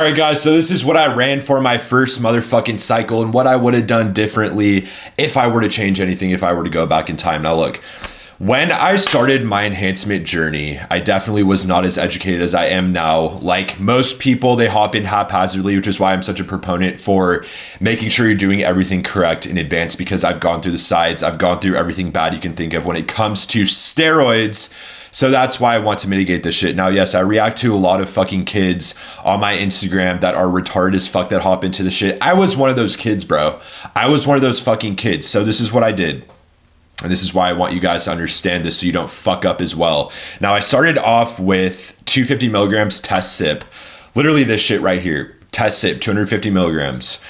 All right, guys, so this is what I ran for my first motherfucking cycle and what I would have done differently if I were to change anything, if I were to go back in time. Now, look, when I started my enhancement journey, I definitely was not as educated as I am now. Like most people, they hop in haphazardly, which is why I'm such a proponent for making sure you're doing everything correct in advance, because I've gone through the sides, I've gone through everything bad you can think of when it comes to steroids. So that's why I want to mitigate this shit. Now, yes, I react to a lot of fucking kids on my Instagram that are retarded as fuck that hop into the shit. I was one of those kids, bro. I was one of those fucking kids. So this is what I did. And this is why I want you guys to understand this so you don't fuck up as well. Now, I started off with 250 milligrams test sip. Literally this shit right here. Test sip, 250 milligrams.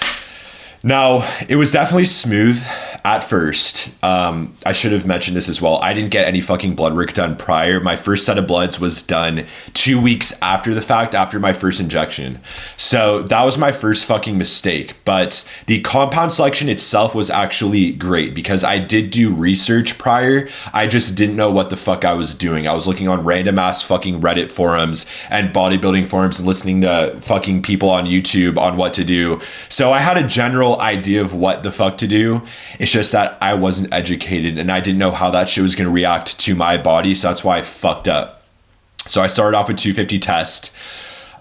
Now, it was definitely smooth at first. I should have mentioned this as well. I didn't get any fucking blood work done prior. My first set of bloods was done 2 weeks after the fact, after my first injection. So that was my first fucking mistake. But the compound selection itself was actually great because I did do research prior. I just didn't know what the fuck I was doing. I was looking on random ass fucking Reddit forums and bodybuilding forums and listening to fucking people on YouTube on what to do. So I had a general idea of what the fuck to do. It's just that I wasn't educated and I didn't know how that shit was going to react to my body. So that's why I fucked up. So I started off with 250 test.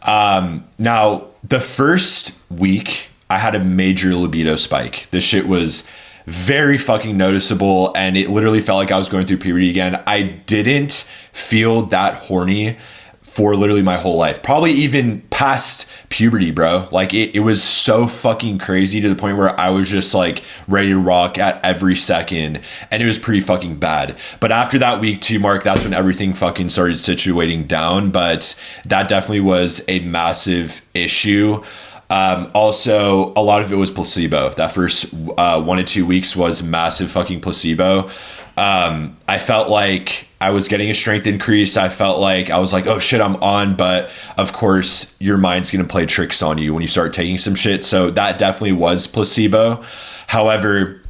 Now, the first week, I had a major libido spike. This shit was very fucking noticeable and it literally felt like I was going through puberty again. I didn't feel that horny for literally my whole life, probably even past puberty, bro. Like it was so fucking crazy to the point where I was just like ready to rock at every second, and it was pretty fucking bad. But after that week 2 mark, that's when everything fucking started situating down. But that definitely was a massive issue. Also, a lot of it was placebo. That first 1 to 2 weeks was massive fucking placebo. I felt like I was getting a strength increase. I felt like I was like, oh shit, I'm on. But of course, your mind's going to play tricks on you when you start taking some shit. So that definitely was placebo. However,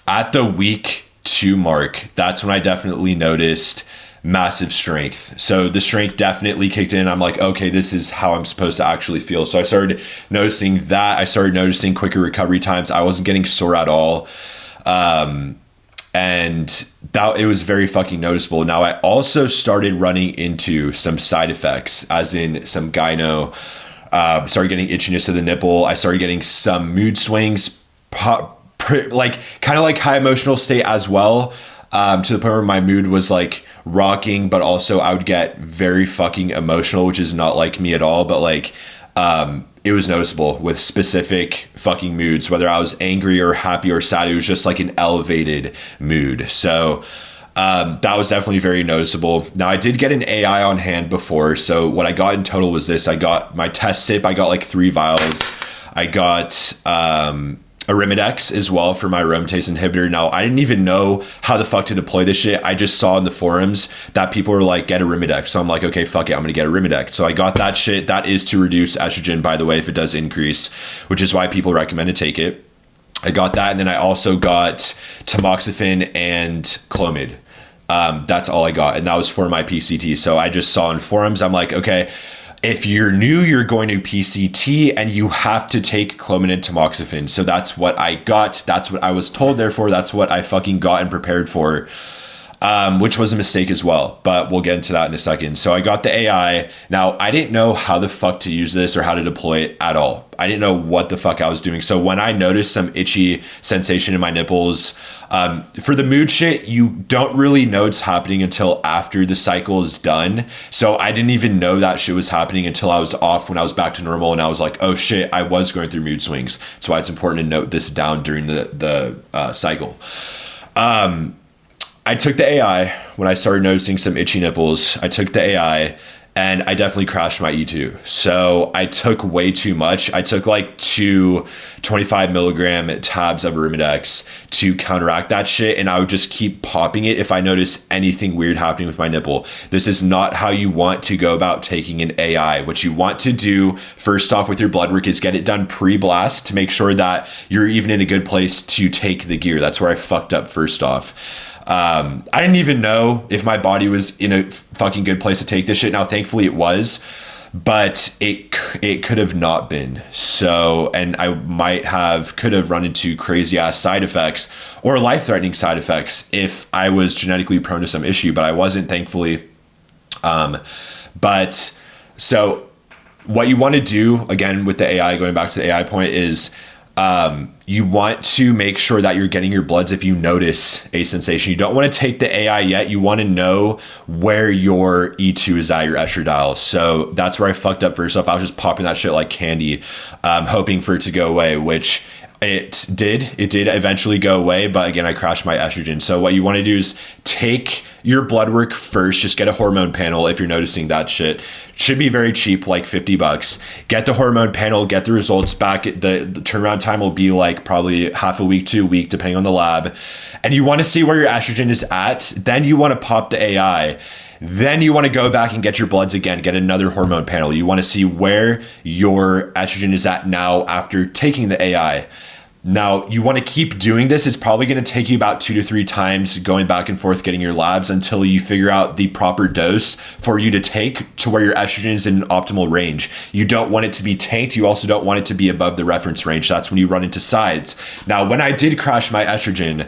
at the week 2 mark, that's when I definitely noticed massive strength. So the strength definitely kicked in. I'm like, okay, this is how I'm supposed to actually feel. So I started noticing that. I started noticing quicker recovery times. I wasn't getting sore at all. And that it was very fucking noticeable. Now, I also started running into some side effects, as in some gyno, started getting itchiness of the nipple. I started getting some mood swings, like kind of like high emotional state as well, to the point where my mood was like rocking, but also I would get very fucking emotional, which is not like me at all. But like, it was noticeable with specific fucking moods, whether I was angry or happy or sad. It was just like an elevated mood. So that was definitely very noticeable. Now, I did get an AI on hand before. So what I got in total was this. I got my test sip. I got like 3 vials. I got Arimidex as well for my aromatase inhibitor. Now, I didn't even know how the fuck to deploy this shit. I just saw in the forums that people were like, get Arimidex. So I'm like, okay, fuck it, I'm gonna get Arimidex. So I got that shit. That is to reduce estrogen, by the way, if it does increase, which is why people recommend to take it. I got that, and then I also got tamoxifen and Clomid. That's all I got, and that was for my PCT. So I just saw in forums, I'm like, okay, if you're new, you're going to PCT and you have to take Clomid and tamoxifen. So that's what I got. That's what I was told. Therefore, that's what I fucking got and prepared for, which was a mistake as well. But we'll get into that in a second. So I got the AI. Now, I didn't know how the fuck to use this or how to deploy it at all. I didn't know what the fuck I was doing. So when I noticed some itchy sensation in my nipples, for the mood shit, you don't really know it's happening until after the cycle is done. So I didn't even know that shit was happening until I was off, when I was back to normal, and I was like, oh shit, I was going through mood swings. That's why it's important to note this down during the cycle. I took the AI when I started noticing some itchy nipples. I took the AI and I definitely crashed my E2. So I took way too much. I took like 2 25 milligram tabs of Arimidex to counteract that shit. And I would just keep popping it if I notice anything weird happening with my nipple. This is not how you want to go about taking an AI. What you want to do first off with your blood work is get it done pre-blast to make sure that you're even in a good place to take the gear. That's where I fucked up first off. I didn't even know if my body was in a fucking good place to take this shit. Now, thankfully it was, but it could have not been. So, and I could have run into crazy ass side effects or life-threatening side effects if I was genetically prone to some issue, but I wasn't, thankfully. But so what you want to do, again, with the AI, going back to the AI point, is you want to make sure that you're getting your bloods if you notice a sensation. You don't want to take the AI yet. You want to know where your E2 is at, your estradiol. So that's where I fucked up first off. I was just popping that shit like candy, hoping for it to go away, which it did. It did eventually go away, but again, I crashed my estrogen. So what you want to do is take your blood work first. Just get a hormone panel if you're noticing that shit. Should be very cheap, like $50. Get the hormone panel, get the results back. The turnaround time will be like probably half a week to a week, depending on the lab. And you want to see where your estrogen is at. Then you want to pop the AI. Then you want to go back and get your bloods again, get another hormone panel. You want to see where your estrogen is at now after taking the AI. Now, you want to keep doing this. It's probably going to take you about 2 to 3 times going back and forth getting your labs until you figure out the proper dose for you to take to where your estrogen is in an optimal range. You don't want it to be tanked. You also don't want it to be above the reference range. That's when you run into sides. Now, when I did crash my estrogen,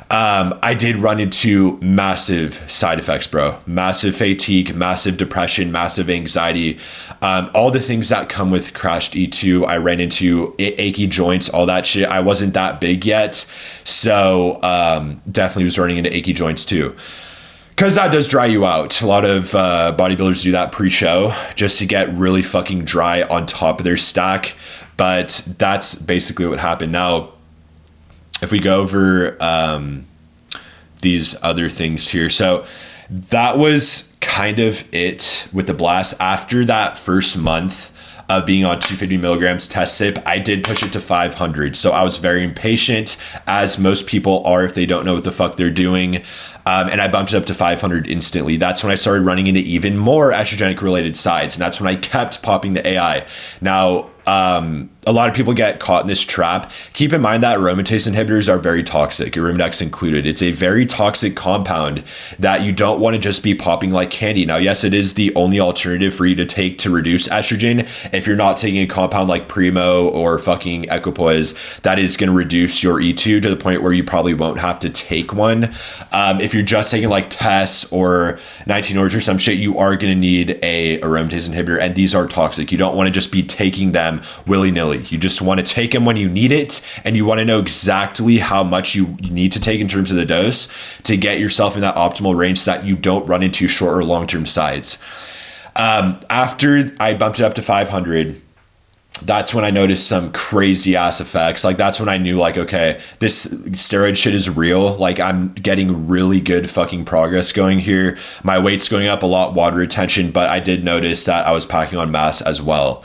I did run into massive side effects, bro. Massive fatigue, massive depression, massive anxiety. All the things that come with crashed E2. I ran into achy joints, all that shit. I wasn't that big yet. So definitely was running into achy joints too. Because that does dry you out. A lot of bodybuilders do that pre-show just to get really fucking dry on top of their stack. But that's basically what happened. Now, if we go over these other things here. So that was kind of it with the blast. After that first month of being on 250 milligrams test sip, I did push it to 500. So I was very impatient, as most people are if they don't know what the fuck they're doing. And I bumped it up to 500 instantly. That's when I started running into even more estrogenic related sides. And that's when I kept popping the AI. Now, a lot of people get caught in this trap. Keep in mind that aromatase inhibitors are very toxic, Arimidex included. It's a very toxic compound that you don't want to just be popping like candy. Now, yes, it is the only alternative for you to take to reduce estrogen. If you're not taking a compound like Primo or fucking Equipoise, that is going to reduce your E2 to the point where you probably won't have to take one. If you're just taking like Tess or 19 Orange or some shit, you are going to need a aromatase inhibitor, and these are toxic. You don't want to just be taking them willy-nilly. You just want to take them when you need it, and you want to know exactly how much you need to take in terms of the dose to get yourself in that optimal range so that you don't run into short or long-term sides. After I bumped it up to 500, that's when I noticed some crazy ass effects. Like, that's when I knew, like, okay, this steroid shit is real. Like, I'm getting really good fucking progress going here. My weight's going up a lot, water retention, but I did notice that I was packing on mass as well.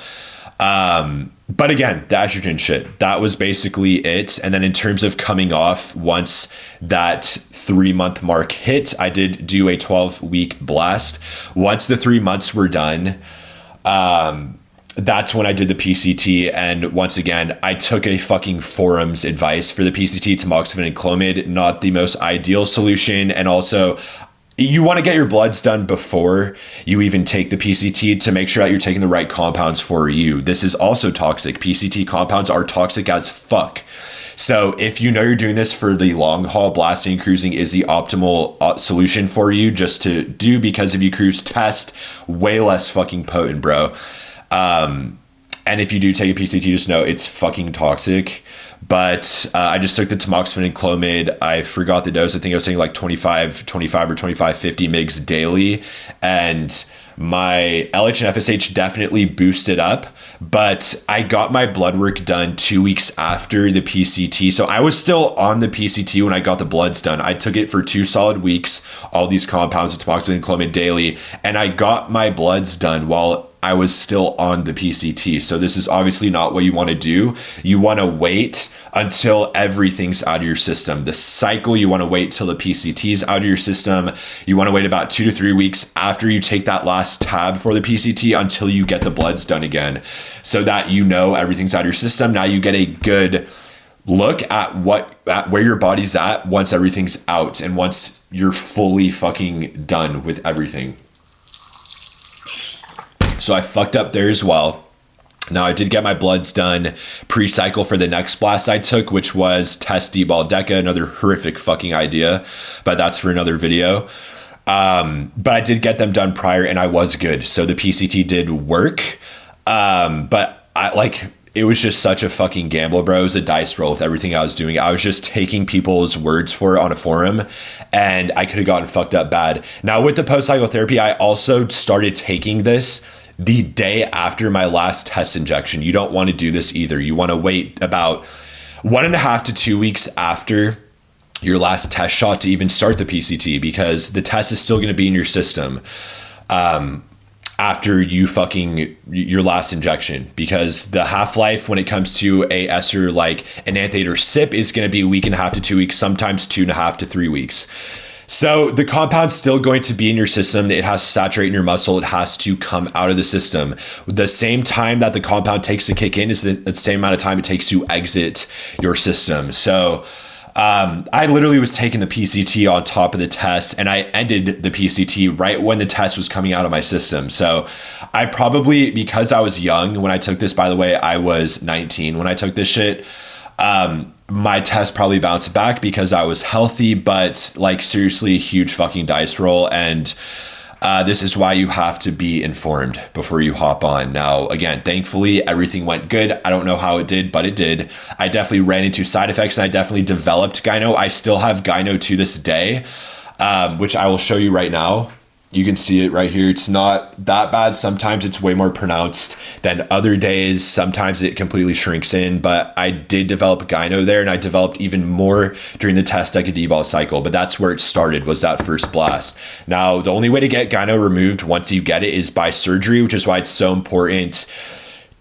But again, the estrogen shit, that was basically it. And then in terms of coming off, once that 3-month mark hit, I did do a 12-week blast. Once the 3 months were done, that's when I did the PCT. And once again, I took a fucking forum's advice for the PCT, tamoxifen and Clomid, not the most ideal solution. And also, you want to get your bloods done before you even take the PCT to make sure that you're taking the right compounds for you. This is also toxic. PCT compounds are toxic as fuck. So if you know you're doing this for the long haul, blasting and cruising is the optimal solution for you just to do, because if you cruise test, way less fucking potent, bro. And if you do take a PCT, just know it's fucking toxic. But I just took the tamoxifen and Clomid. I forgot the dose. I think I was saying like 25 or 2550 mgs daily. And my LH and FSH definitely boosted up. But I got my blood work done 2 weeks after the PCT. So I was still on the PCT when I got the bloods done. I took it for 2 solid weeks, all these compounds of tamoxifen and Clomid daily. And I got my bloods done while I was still on the PCT. So this is obviously not what you want to do. You want to wait until everything's out of your system. The cycle, you want to wait till the PCT is out of your system. You want to wait about 2 to 3 weeks after you take that last tab for the PCT until you get the bloods done again, so that you know everything's out of your system. Now you get a good look at where your body's at once everything's out and once you're fully fucking done with everything. So I fucked up there as well. Now, I did get my bloods done pre-cycle for the next blast I took, which was test D-ball deca, another horrific fucking idea, but that's for another video. But I did get them done prior and I was good. So the PCT did work. But it was just such a fucking gamble, bro. It was a dice roll with everything I was doing. I was just taking people's words for it on a forum and I could have gotten fucked up bad. Now with the post-cycle therapy, I also started taking this the day after my last test injection. You don't want to do this either. You want to wait about 1.5 to 2 weeks after your last test shot to even start the PCT, because the test is still going to be in your system after your last injection, because the half-life when it comes to a ester like an anthate or sip is going to be 1.5 to 2 weeks, sometimes 2.5 to 3 weeks. So the compound's still going to be in your system. It has to saturate in your muscle. It has to come out of the system. The same time that the compound takes to kick in is the same amount of time it takes to exit your system. So I literally was taking the PCT on top of the test, and I ended the PCT right when the test was coming out of my system. So I probably, because I was young when I took this, by the way, I was 19 when I took this shit. My test probably bounced back because I was healthy, but like seriously, huge fucking dice roll. And this is why you have to be informed before you hop on. Now, again, thankfully, everything went good. I don't know how it did, but it did. I definitely ran into side effects and I definitely developed gyno. I still have gyno to this day, which I will show you right now. You can see it right here. It's not that bad. Sometimes it's way more pronounced than other days. Sometimes it completely shrinks in, but I did develop gyno there, and I developed even more during the test deca D-ball cycle, but that's where it started, was that first blast. Now, the only way to get gyno removed once you get it is by surgery, which is why it's so important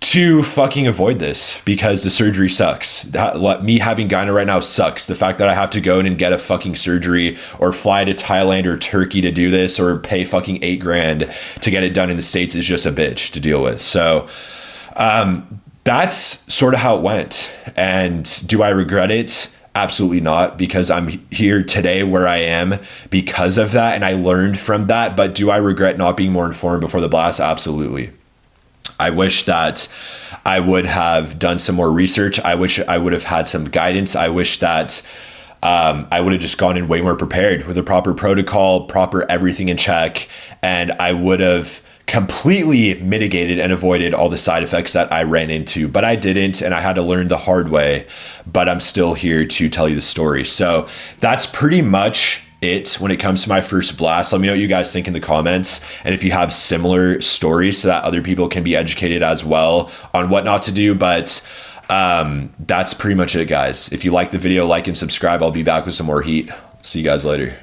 to fucking avoid this, because the surgery sucks. Me having gyno right now sucks. The fact that I have to go in and get a fucking surgery or fly to Thailand or Turkey to do this or pay fucking $8,000 to get it done in the States is just a bitch to deal with. So that's sort of how it went. And do I regret it? Absolutely not, because I'm here today where I am because of that, and I learned from that. But do I regret not being more informed before the blast? Absolutely. I wish that I would have done some more research. I wish I would have had some guidance. I wish that I would have just gone in way more prepared with a proper protocol, proper everything in check, and I would have completely mitigated and avoided all the side effects that I ran into. But I didn't, and I had to learn the hard way, but I'm still here to tell you the story. So that's pretty much it when it comes to my first blast. Let me know what you guys think in the comments, and if you have similar stories so that other people can be educated as well on what not to do. But that's pretty much it, guys. If you like the video, like and subscribe. I'll be back with some more heat. See you guys later.